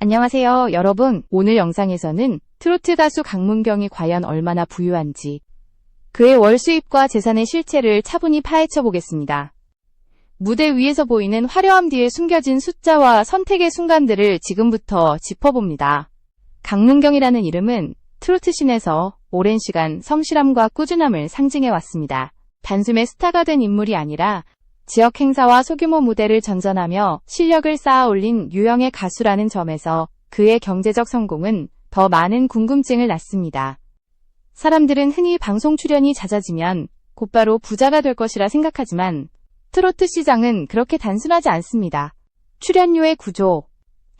안녕하세요, 여러분. 오늘 영상에서는 트로트 가수 강문경이 과연 얼마나 부유한지, 그의 월 수입과 재산의 실체를 차분히 파헤쳐 보겠습니다. 무대 위에서 보이는 화려함 뒤에 숨겨진 숫자와 선택의 순간들을 지금부터 짚어봅니다. 강문경이라는 이름은 트로트 씬에서 오랜 시간 성실함과 꾸준함을 상징해왔습니다. 단숨에 스타가 된 인물이 아니라 지역 행사와 소규모 무대를 전전하며 실력을 쌓아 올린 유형의 가수라는 점에서 그의 경제적 성공은 더 많은 궁금증을 낳습니다. 사람들은 흔히 방송 출연이 잦아지면 곧바로 부자가 될 것이라 생각하지만 트로트 시장은 그렇게 단순하지 않습니다. 출연료의 구조,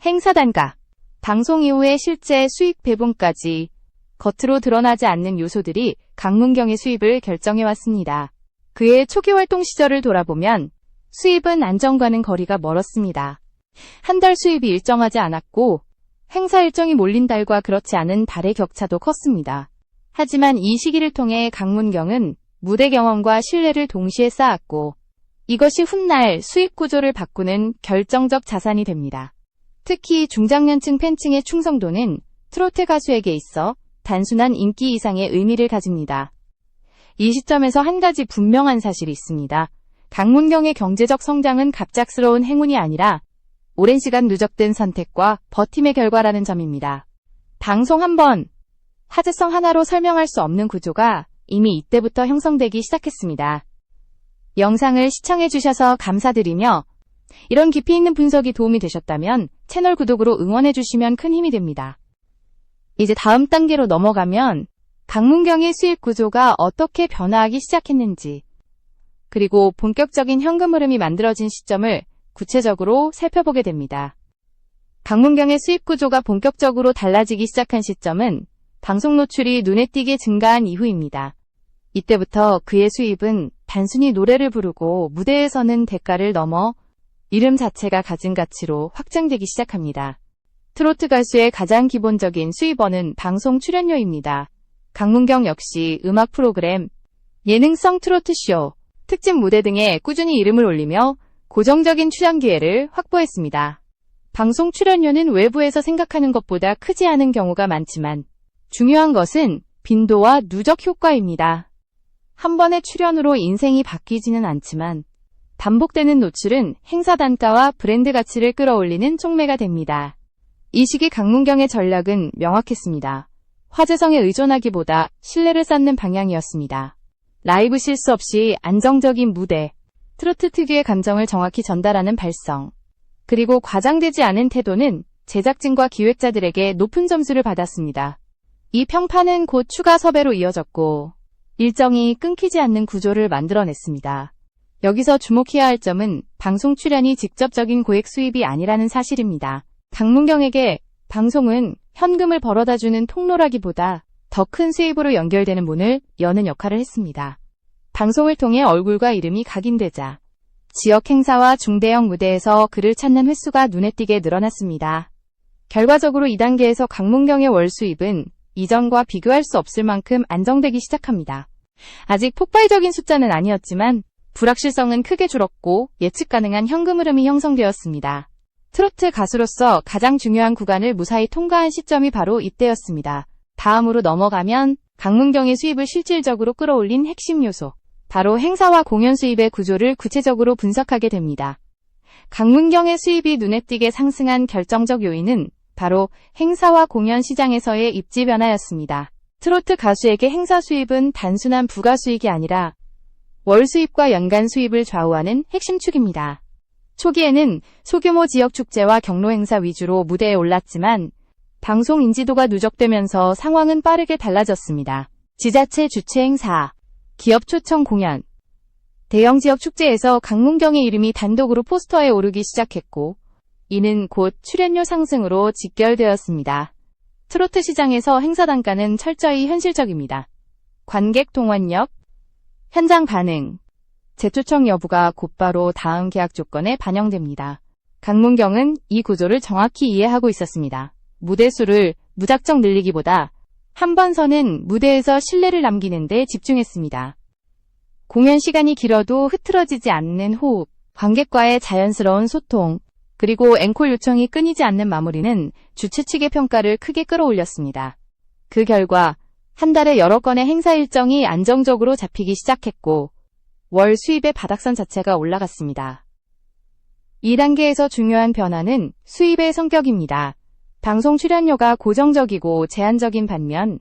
행사 단가, 방송 이후의 실제 수익 배분까지 겉으로 드러나지 않는 요소들이 강문경의 수입을 결정해왔습니다. 그의 초기 활동 시절을 돌아보면 수입은 안정과는 거리가 멀었습니다. 한 달 수입이 일정하지 않았고 행사 일정이 몰린 달과 그렇지 않은 달의 격차도 컸습니다. 하지만 이 시기를 통해 강문경은 무대 경험과 신뢰를 동시에 쌓았고 이것이 훗날 수익 구조를 바꾸는 결정적 자산이 됩니다. 특히 중장년층 팬층의 충성도는 트로트 가수에게 있어 단순한 인기 이상의 의미를 가집니다. 이 시점에서 한 가지 분명한 사실이 있습니다. 강문경의 경제적 성장은 갑작스러운 행운이 아니라 오랜 시간 누적된 선택과 버팀의 결과라는 점입니다. 방송 한 번, 화제성 하나로 설명할 수 없는 구조가 이미 이때부터 형성되기 시작했습니다. 영상을 시청해주셔서 감사드리며 이런 깊이 있는 분석이 도움이 되셨다면 채널 구독으로 응원해주시면 큰 힘이 됩니다. 이제 다음 단계로 넘어가면 강문경의 수입 구조가 어떻게 변화하기 시작했는지, 그리고 본격적인 현금 흐름이 만들어진 시점을 구체적으로 살펴보게 됩니다. 강문경의 수입 구조가 본격적으로 달라지기 시작한 시점은 방송 노출이 눈에 띄게 증가한 이후입니다. 이때부터 그의 수입은 단순히 노래를 부르고 무대에 서는 대가를 넘어 이름 자체가 가진 가치로 확장되기 시작합니다. 트로트 가수의 가장 기본적인 수입원은 방송 출연료입니다. 강문경 역시 음악 프로그램, 예능성 트로트쇼, 특집 무대 등에 꾸준히 이름을 올리며 고정적인 출연 기회를 확보했습니다. 방송 출연료는 외부에서 생각하는 것보다 크지 않은 경우가 많지만 중요한 것은 빈도와 누적 효과입니다. 한 번의 출연으로 인생이 바뀌지는 않지만 반복되는 노출은 행사 단가와 브랜드 가치를 끌어올리는 촉매가 됩니다. 이 시기 강문경의 전략은 명확했습니다. 화제성에 의존하기보다 신뢰를 쌓는 방향이었습니다. 라이브 실수 없이 안정적인 무대, 트로트 특유의 감정을 정확히 전달하는 발성, 그리고 과장되지 않은 태도는 제작진과 기획자들에게 높은 점수를 받았습니다. 이 평판은 곧 추가 섭외로 이어졌고 일정이 끊기지 않는 구조를 만들어냈습니다. 여기서 주목해야 할 점은 방송 출연이 직접적인 고액 수입이 아니라는 사실입니다. 강문경에게 방송은 현금을 벌어다주는 통로라기보다 더 큰 수입으로 연결되는 문을 여는 역할을 했습니다. 방송을 통해 얼굴과 이름이 각인되자 지역 행사와 중대형 무대에서 그를 찾는 횟수가 눈에 띄게 늘어났습니다. 결과적으로 2단계에서 강문경의 월 수입은 이전과 비교할 수 없을 만큼 안정되기 시작합니다. 아직 폭발적인 숫자는 아니었지만 불확실성은 크게 줄었고 예측 가능한 현금 흐름이 형성되었습니다. 트로트 가수로서 가장 중요한 구간을 무사히 통과한 시점이 바로 이때였습니다. 다음으로 넘어가면 강문경의 수입을 실질적으로 끌어올린 핵심 요소, 바로 행사와 공연 수입의 구조를 구체적으로 분석하게 됩니다. 강문경의 수입이 눈에 띄게 상승한 결정적 요인은 바로 행사와 공연 시장에서의 입지 변화였습니다. 트로트 가수에게 행사 수입은 단순한 부가 수익이 아니라 월 수입과 연간 수입을 좌우하는 핵심 축입니다. 초기에는 소규모 지역 축제와 경로 행사 위주로 무대에 올랐지만 방송 인지도가 누적되면서 상황은 빠르게 달라졌습니다. 지자체 주최 행사, 기업 초청 공연, 대형 지역 축제에서 강문경의 이름이 단독으로 포스터에 오르기 시작했고 이는 곧 출연료 상승으로 직결되었습니다. 트로트 시장에서 행사 단가는 철저히 현실적입니다. 관객 동원력, 현장 반응, 재초청 여부가 곧바로 다음 계약 조건에 반영됩니다. 강문경은 이 구조를 정확히 이해하고 있었습니다. 무대 수를 무작정 늘리기보다 한 번 서는 무대에서 신뢰를 남기는 데 집중했습니다. 공연 시간이 길어도 흐트러지지 않는 호흡, 관객과의 자연스러운 소통, 그리고 앵콜 요청이 끊이지 않는 마무리는 주최 측의 평가를 크게 끌어올렸습니다. 그 결과 한 달에 여러 건의 행사 일정이 안정적으로 잡히기 시작했고 월 수입의 바닥선 자체가 올라갔습니다. 2단계에서 중요한 변화는 수입의 성격입니다. 방송 출연료가 고정적이고 제한적인 반면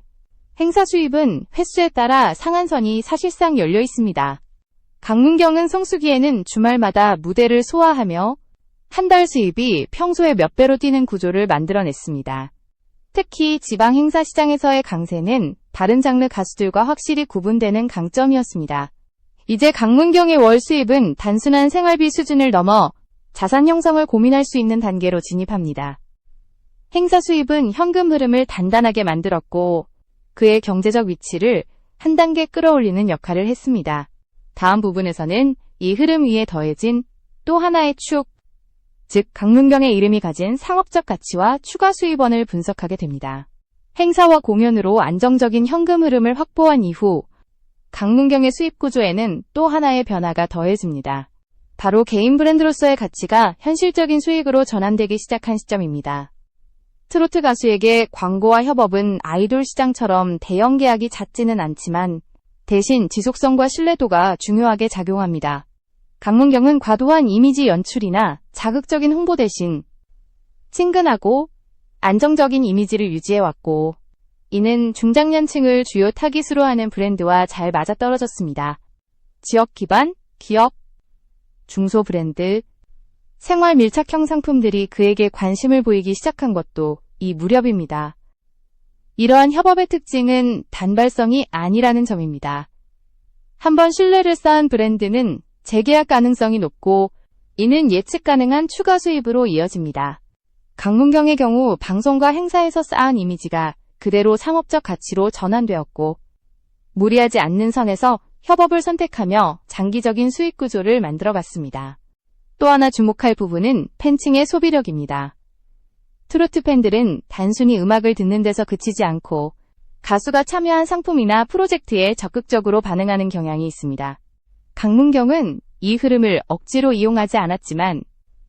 행사 수입은 횟수에 따라 상한선이 사실상 열려 있습니다. 강문경은 성수기에는 주말마다 무대를 소화하며 한 달 수입이 평소의 몇 배로 뛰는 구조를 만들어냈습니다. 특히 지방 행사 시장에서의 강세는 다른 장르 가수들과 확실히 구분되는 강점이었습니다. 이제 강문경의 월 수입은 단순한 생활비 수준을 넘어 자산 형성을 고민할 수 있는 단계로 진입합니다. 행사 수입은 현금 흐름을 단단하게 만들었고 그의 경제적 위치를 한 단계 끌어올리는 역할을 했습니다. 다음 부분에서는 이 흐름 위에 더해진 또 하나의 축, 즉 강문경의 이름이 가진 상업적 가치와 추가 수입원을 분석하게 됩니다. 행사와 공연으로 안정적인 현금 흐름을 확보한 이후 강문경의 수입 구조에는 또 하나의 변화가 더해집니다. 바로 개인 브랜드로서의 가치가 현실적인 수익으로 전환되기 시작한 시점입니다. 트로트 가수에게 광고와 협업은 아이돌 시장처럼 대형 계약이 잦지는 않지만 대신 지속성과 신뢰도가 중요하게 작용합니다. 강문경은 과도한 이미지 연출이나 자극적인 홍보 대신 친근하고 안정적인 이미지를 유지해왔고 이는 중장년층을 주요 타깃으로 하는 브랜드와 잘 맞아떨어졌습니다. 지역 기반, 기업, 중소 브랜드, 생활 밀착형 상품들이 그에게 관심을 보이기 시작한 것도 이 무렵입니다. 이러한 협업의 특징은 단발성이 아니라는 점입니다. 한번 신뢰를 쌓은 브랜드는 재계약 가능성이 높고 이는 예측 가능한 추가 수입으로 이어집니다. 강문경의 경우 방송과 행사에서 쌓은 이미지가 그대로 상업적 가치로 전환되었고 무리하지 않는 선에서 협업을 선택하며 장기적인 수익 구조를 만들어갔습니다. 또 하나 주목할 부분은 팬층의 소비력입니다. 트로트 팬들은 단순히 음악을 듣는 데서 그치지 않고 가수가 참여한 상품이나 프로젝트에 적극적으로 반응하는 경향이 있습니다. 강문경은 이 흐름을 억지로 이용하지 않았지만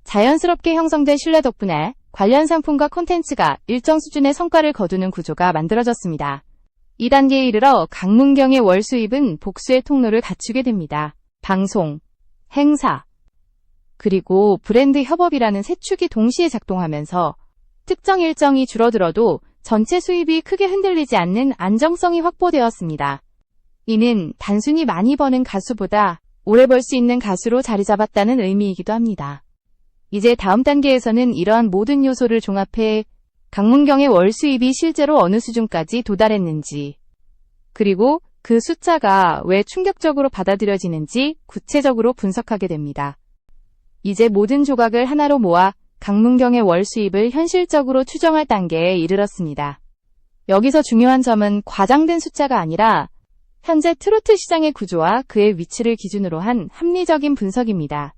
자연스럽게 형성된 신뢰 덕분에 관련 상품과 콘텐츠가 일정 수준의 성과를 거두는 구조가 만들어졌습니다. 2단계에 이르러 강문경의 월 수입은 복수의 통로를 갖추게 됩니다. 방송, 행사, 그리고 브랜드 협업이라는 세 축이 동시에 작동하면서 특정 일정이 줄어들어도 전체 수입이 크게 흔들리지 않는 안정성이 확보되었습니다. 이는 단순히 많이 버는 가수보다 오래 벌 수 있는 가수로 자리 잡았다는 의미이기도 합니다. 이제 다음 단계에서는 이러한 모든 요소를 종합해 강문경의 월 수입이 실제로 어느 수준까지 도달했는지, 그리고 그 숫자가 왜 충격적으로 받아들여지는지 구체적으로 분석하게 됩니다. 이제 모든 조각을 하나로 모아 강문경의 월 수입을 현실적으로 추정할 단계에 이르렀습니다. 여기서 중요한 점은 과장된 숫자가 아니라 현재 트로트 시장의 구조와 그의 위치를 기준으로 한 합리적인 분석입니다.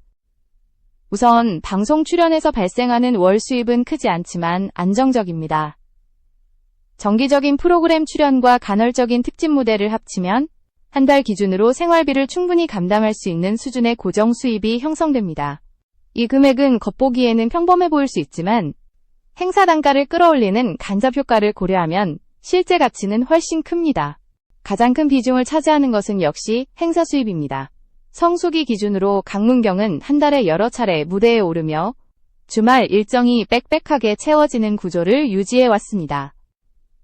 우선 방송 출연에서 발생하는 월 수입은 크지 않지만 안정적입니다. 정기적인 프로그램 출연과 간헐적인 특집 무대를 합치면 한 달 기준으로 생활비를 충분히 감당할 수 있는 수준의 고정 수입이 형성됩니다. 이 금액은 겉보기에는 평범해 보일 수 있지만 행사 단가를 끌어올리는 간접 효과를 고려하면 실제 가치는 훨씬 큽니다. 가장 큰 비중을 차지하는 것은 역시 행사 수입입니다. 성수기 기준으로 강문경은 한 달에 여러 차례 무대에 오르며 주말 일정이 빽빽하게 채워지는 구조를 유지해 왔습니다.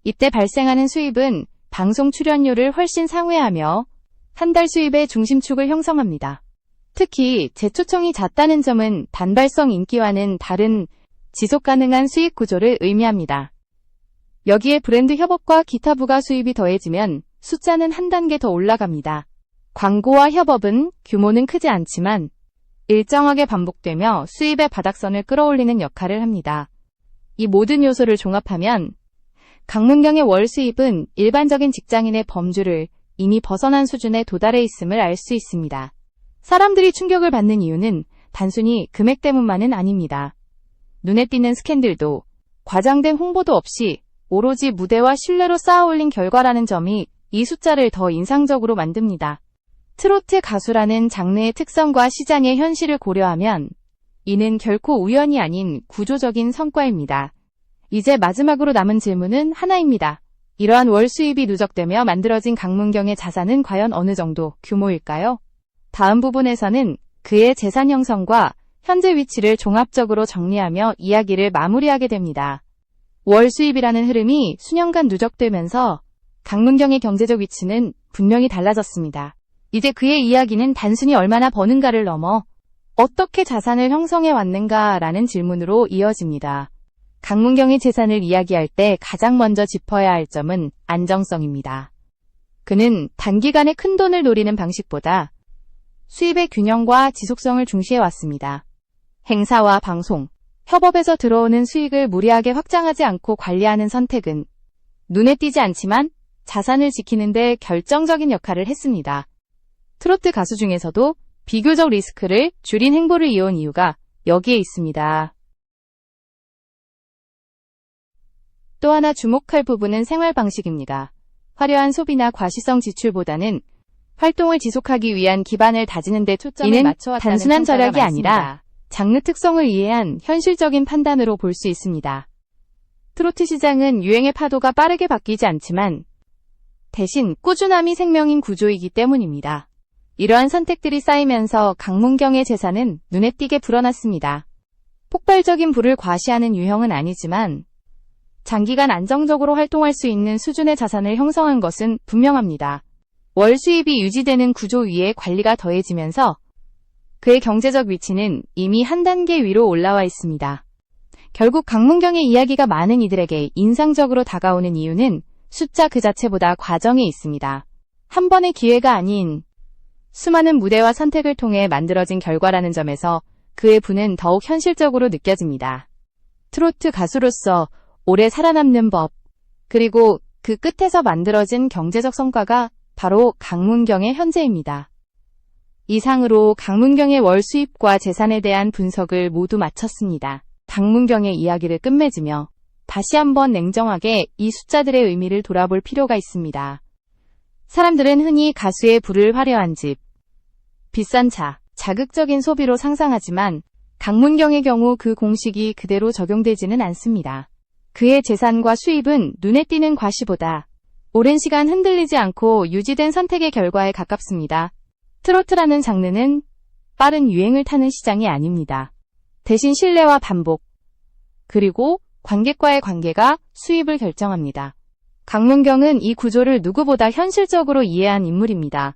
이때 발생하는 수입은 방송 출연료를 훨씬 상회하며 한 달 수입의 중심축을 형성합니다. 특히 재초청이 잦다는 점은 단발성 인기와는 다른 지속 가능한 수익 구조를 의미합니다. 여기에 브랜드 협업과 기타 부가 수입이 더해지면 숫자는 한 단계 더 올라갑니다. 광고와 협업은 규모는 크지 않지만 일정하게 반복되며 수입의 바닥선을 끌어올리는 역할을 합니다. 이 모든 요소를 종합하면 강문경의 월 수입은 일반적인 직장인의 범주를 이미 벗어난 수준에 도달해 있음을 알 수 있습니다. 사람들이 충격을 받는 이유는 단순히 금액 때문만은 아닙니다. 눈에 띄는 스캔들도 과장된 홍보도 없이 오로지 무대와 신뢰로 쌓아올린 결과라는 점이 이 숫자를 더 인상적으로 만듭니다. 트로트 가수라는 장르의 특성과 시장의 현실을 고려하면 이는 결코 우연이 아닌 구조적인 성과입니다. 이제 마지막으로 남은 질문은 하나입니다. 이러한 월 수입이 누적되며 만들어진 강문경의 자산은 과연 어느 정도 규모일까요? 다음 부분에서는 그의 재산 형성과 현재 위치를 종합적으로 정리하며 이야기를 마무리하게 됩니다. 월 수입이라는 흐름이 수년간 누적되면서 강문경의 경제적 위치는 분명히 달라졌습니다. 이제 그의 이야기는 단순히 얼마나 버는가를 넘어 어떻게 자산을 형성해 왔는가라는 질문으로 이어집니다. 강문경의 재산을 이야기할 때 가장 먼저 짚어야 할 점은 안정성입니다. 그는 단기간에 큰 돈을 노리는 방식보다 수입의 균형과 지속성을 중시해 왔습니다. 행사와 방송, 협업에서 들어오는 수익을 무리하게 확장하지 않고 관리하는 선택은 눈에 띄지 않지만 자산을 지키는 데 결정적인 역할을 했습니다. 트로트 가수 중에서도 비교적 리스크를 줄인 행보를 이어온 이유가 여기에 있습니다. 또 하나 주목할 부분은 생활 방식입니다. 화려한 소비나 과시성 지출보다는 활동을 지속하기 위한 기반을 다지는 데 초점을 맞춰왔다는 단순한 절약이 아니라 장르 특성을 이해한 현실적인 판단으로 볼 수 있습니다. 트로트 시장은 유행의 파도가 빠르게 바뀌지 않지만 대신 꾸준함이 생명인 구조이기 때문입니다. 이러한 선택들이 쌓이면서 강문경의 재산은 눈에 띄게 불어났습니다. 폭발적인 부를 과시하는 유형은 아니지만 장기간 안정적으로 활동할 수 있는 수준의 자산을 형성한 것은 분명합니다. 월 수입이 유지되는 구조 위에 관리가 더해지면서 그의 경제적 위치는 이미 한 단계 위로 올라와 있습니다. 결국 강문경의 이야기가 많은 이들에게 인상적으로 다가오는 이유는 숫자 그 자체보다 과정에 있습니다. 한 번의 기회가 아닌 수많은 무대와 선택을 통해 만들어진 결과라는 점에서 그의 부는 더욱 현실적으로 느껴집니다. 트로트 가수로서 오래 살아남는 법, 그리고 그 끝에서 만들어진 경제적 성과가 바로 강문경의 현재입니다. 이상으로 강문경의 월 수입과 재산에 대한 분석을 모두 마쳤습니다. 강문경의 이야기를 끝맺으며 다시 한번 냉정하게 이 숫자들의 의미를 돌아볼 필요가 있습니다. 사람들은 흔히 가수의 부를 화려한 집, 비싼 차, 자극적인 소비로 상상하지만 강문경의 경우 그 공식이 그대로 적용되지는 않습니다. 그의 재산과 수입은 눈에 띄는 과시보다 오랜 시간 흔들리지 않고 유지된 선택의 결과에 가깝습니다. 트로트라는 장르는 빠른 유행을 타는 시장이 아닙니다. 대신 신뢰와 반복, 그리고 관객과의 관계가 수입을 결정합니다. 강문경은 이 구조를 누구보다 현실적으로 이해한 인물입니다.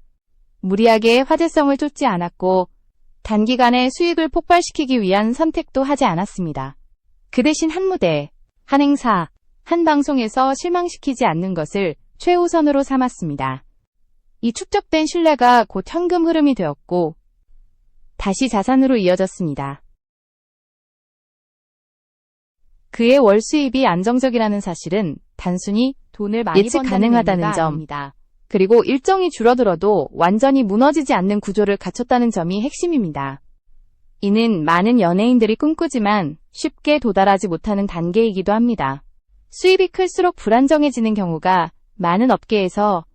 무리하게 화제성을 쫓지 않았고 단기간에 수익을 폭발시키기 위한 선택도 하지 않았습니다. 그 대신 한 무대, 한 행사, 한 방송에서 실망시키지 않는 것을 최우선으로 삼았습니다. 이 축적된 신뢰가 곧 현금 흐름이 되었고 다시 자산으로 이어졌습니다. 그의 월 수입이 안정적이라는 사실은 단순히 돈을 많이 예측 가능하다는 점입니다. 그리고 일정이 줄어들어도 완전히 무너지지 않는 구조를 갖췄다는 점이 핵심입니다. 이는 많은 연예인들이 꿈꾸지만 쉽게 도달하지 못하는 단계이기도 합니다. 수입이 클수록 불안정해지는 경우가 많은 업계에서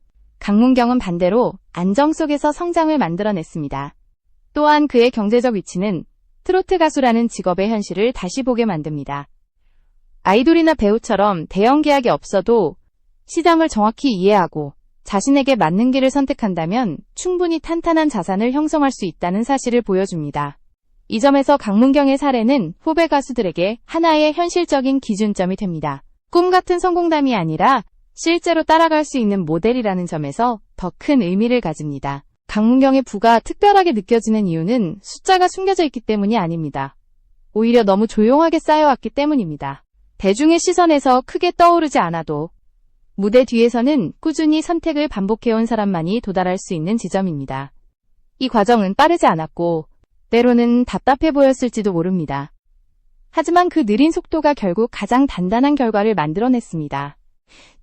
강문경은 반대로 안정 속에서 성장을 만들어냈습니다. 또한 그의 경제적 위치는 트로트 가수라는 직업의 현실을 다시 보게 만듭니다. 아이돌이나 배우처럼 대형 계약이 없어도 시장을 정확히 이해하고 자신에게 맞는 길을 선택한다면 충분히 탄탄한 자산을 형성할 수 있다는 사실을 보여줍니다. 이 점에서 강문경의 사례는 후배 가수들에게 하나의 현실적인 기준점이 됩니다. 꿈 같은 성공담이 아니라 실제로 따라갈 수 있는 모델이라는 점에서 더 큰 의미를 가집니다. 강문경의 부가 특별하게 느껴지는 이유는 숫자가 숨겨져 있기 때문이 아닙니다. 오히려 너무 조용하게 쌓여왔기 때문입니다. 대중의 시선에서 크게 떠오르지 않아도 무대 뒤에서는 꾸준히 선택을 반복해온 사람만이 도달할 수 있는 지점입니다. 이 과정은 빠르지 않았고 때로는 답답해 보였을지도 모릅니다. 하지만 그 느린 속도가 결국 가장 단단한 결과를 만들어냈습니다.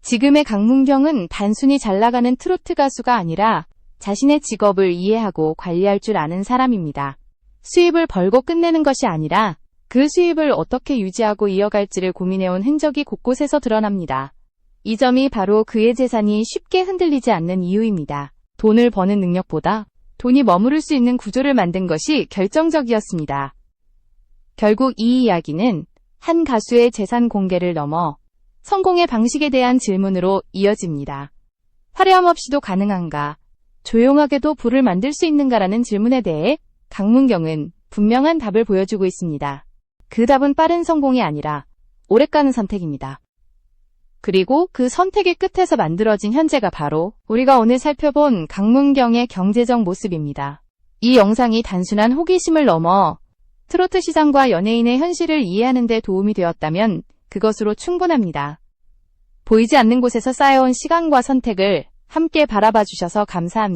지금의 강문경은 단순히 잘 나가는 트로트 가수가 아니라 자신의 직업을 이해하고 관리할 줄 아는 사람입니다. 수입을 벌고 끝내는 것이 아니라 그 수입을 어떻게 유지하고 이어갈지를 고민해온 흔적이 곳곳에서 드러납니다. 이 점이 바로 그의 재산이 쉽게 흔들리지 않는 이유입니다. 돈을 버는 능력보다 돈이 머무를 수 있는 구조를 만든 것이 결정적이었습니다. 결국 이 이야기는 한 가수의 재산 공개를 넘어 성공의 방식에 대한 질문으로 이어집니다. 화려함 없이도 가능한가? 조용하게도 부를 만들 수 있는가라는 질문에 대해 강문경은 분명한 답을 보여주고 있습니다. 그 답은 빠른 성공이 아니라 오래가는 선택입니다. 그리고 그 선택의 끝에서 만들어진 현재가 바로 우리가 오늘 살펴본 강문경의 경제적 모습입니다. 이 영상이 단순한 호기심을 넘어 트로트 시장과 연예인의 현실을 이해하는 데 도움이 되었다면 그것으로 충분합니다. 보이지 않는 곳에서 쌓여온 시간과 선택을 함께 바라봐 주셔서 감사합니다.